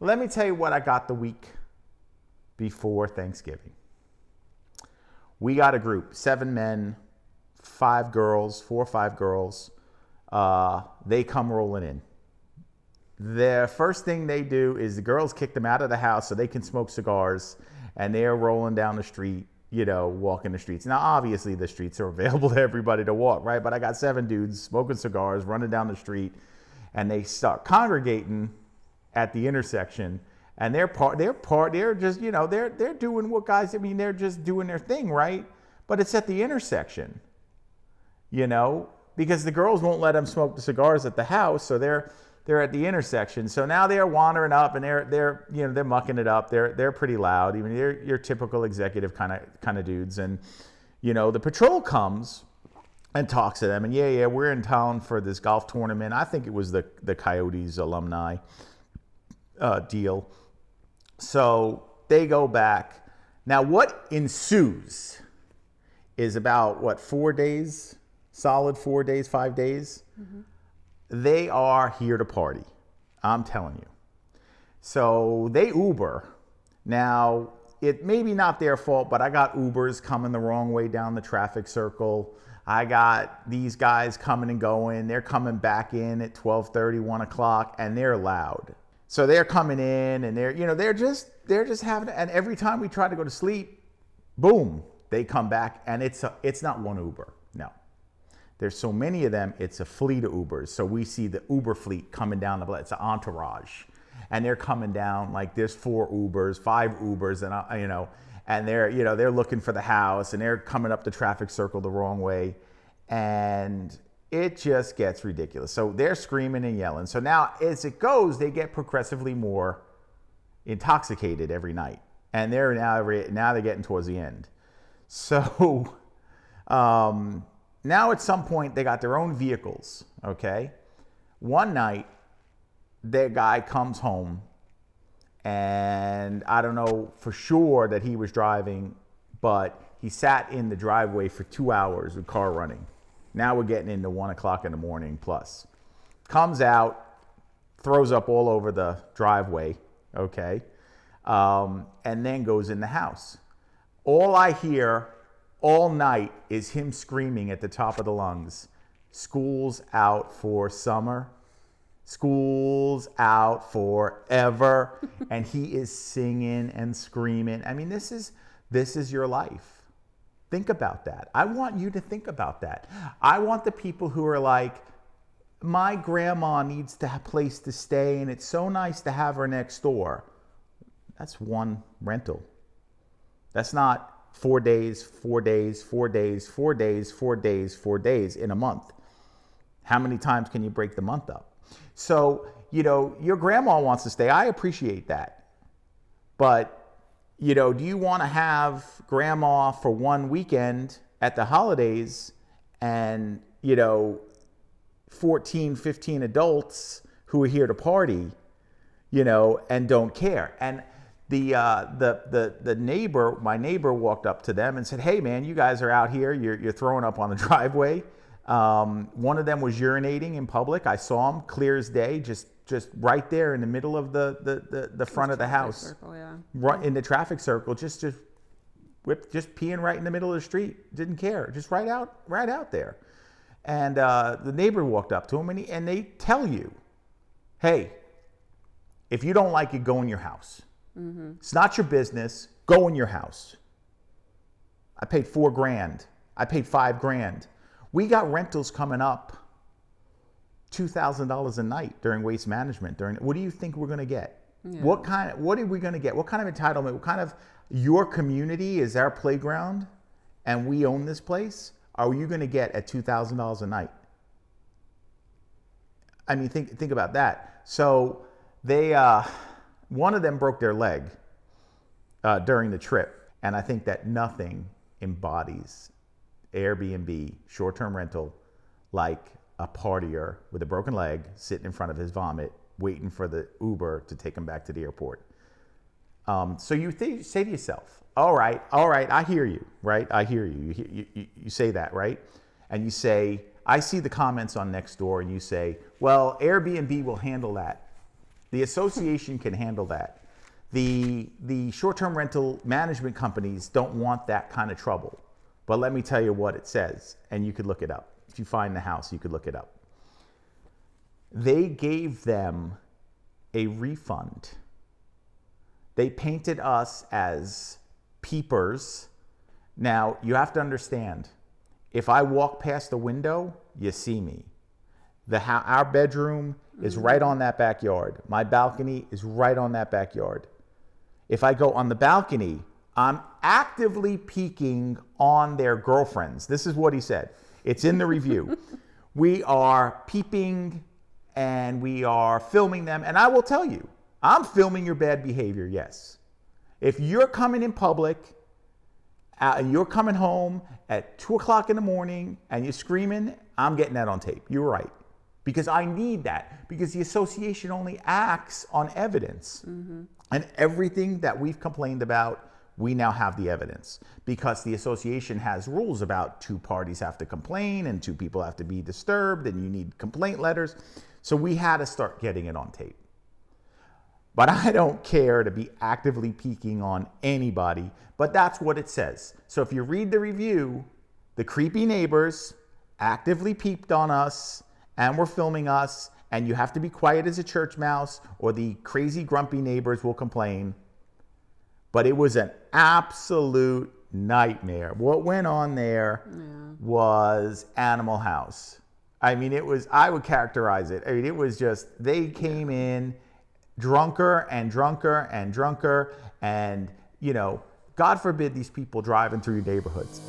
Let me tell you what I got the week before Thanksgiving. We got a group, 7 men, 5 girls, 4 or 5 girls. They come rolling in. The first thing they do is the girls kick them out of the house so they can smoke cigars, and they're rolling down the street, walking the streets. Now, obviously, the streets are available to everybody to walk, right? But I got 7 dudes smoking cigars, running down the street, and they start congregating at the intersection. And they're just, they're doing what guys, they're just doing their thing, right? But it's at the intersection, because the girls won't let them smoke the cigars at the house, so they're at the intersection. So now they're wandering up, and they're mucking it up. They're pretty loud. They're your typical executive kind of dudes. And the patrol comes and talks to them, and we're in town for this golf tournament. I think it was the Coyotes alumni deal. So they go back. Now what ensues is about 4 days, solid 4 days, 5 days. Mm-hmm. They are here to party. I'm telling you. So they Uber. Now, it maybe not their fault, but I got Ubers coming the wrong way down the traffic circle. I got these guys coming and going. They're coming back in at 12:30, 1 o'clock, and they're loud. So they're coming in, and they're just having, and every time we try to go to sleep, boom, they come back, and it's not one Uber. No. There's so many of them, it's a fleet of Ubers. So we see the Uber fleet coming down it's an entourage. And they're coming down, like there's 4 Ubers, 5 Ubers, and they're looking for the house, and they're coming up the traffic circle the wrong way. And it just gets ridiculous. So they're screaming and yelling. So now as it goes, they get progressively more intoxicated every night. And they're now they're getting towards the end. So, now at some point they got their own vehicles, okay? One night, their guy comes home, and I don't know for sure that he was driving, but he sat in the driveway for 2 hours with car running. Now we're getting into 1 o'clock in the morning plus. Comes out, throws up all over the driveway, okay? And then goes in the house. All I hear all night is him screaming at the top of the lungs, "School's out for summer. School's out forever." And he is singing and screaming. This is your life. Think about that. I want you to think about that. I want the people who are like, my grandma needs to have a place to stay, and it's so nice to have her next door. That's one rental. That's not 4 days, 4 days, 4 days, 4 days, 4 days, 4 days in a month. How many times can you break the month up? So, your grandma wants to stay. I appreciate that. But, do you want to have grandma for one weekend at the holidays and, 14, 15 adults who are here to party, and don't care? And the neighbor, my neighbor walked up to them and said, "Hey man, you guys are out here, you're throwing up on the driveway." One of them was urinating in public. I saw him clear as day, just right there in the middle of the front of the house. Circle, yeah. Right in the traffic circle, just peeing right in the middle of the street. Didn't care, just right out there. And the neighbor walked up to him, and they tell you, "Hey, if you don't like it, go in your house. Mm-hmm. It's not your business. Go in your house." I paid $4,000. I paid $5,000. We got rentals coming up $2,000 a night during waste management. What do you think we're going to get? Yeah. What are we going to get? What kind of entitlement? What kind of, your community is our playground and we own this place? Are you going to get at $2,000 a night? Think about that. So they, one of them broke their leg during the trip. And I think that nothing embodies Airbnb, short-term rental, like a partier with a broken leg sitting in front of his vomit, waiting for the Uber to take him back to the airport. So you say to yourself, all right, I hear you, right? I hear you. You say that, right? And you say, I see the comments on Nextdoor, and you say, well, Airbnb will handle that. The association can handle that. The short-term rental management companies don't want that kind of trouble. But let me tell you what it says, and you could look it up. If you find the house, you could look it up. They gave them a refund. They painted us as peepers. Now, you have to understand, if I walk past the window, you see me. Our bedroom is right on that backyard. My balcony is right on that backyard. If I go on the balcony, I'm actively peeking on their girlfriends. This is what he said. It's in the review. We are peeping and we are filming them. And I will tell you, I'm filming your bad behavior, yes. If you're coming in public and you're coming home at 2 o'clock in the morning and you're screaming, I'm getting that on tape. You're right. Because I need that. Because the association only acts on evidence. Mm-hmm. And everything that we've complained about, we now have the evidence. Because the association has rules about 2 parties have to complain and 2 people have to be disturbed and you need complaint letters. So we had to start getting it on tape. But I don't care to be actively peeking on anybody, but that's what it says. So if you read the review, the creepy neighbors actively peeped on us and were filming us, and you have to be quiet as a church mouse or the crazy grumpy neighbors will complain. But it was an absolute nightmare. What went on there was Animal House. I mean, I would characterize it. I mean, it was just, they came in drunker and drunker and drunker. And, God forbid these people driving through your neighborhoods.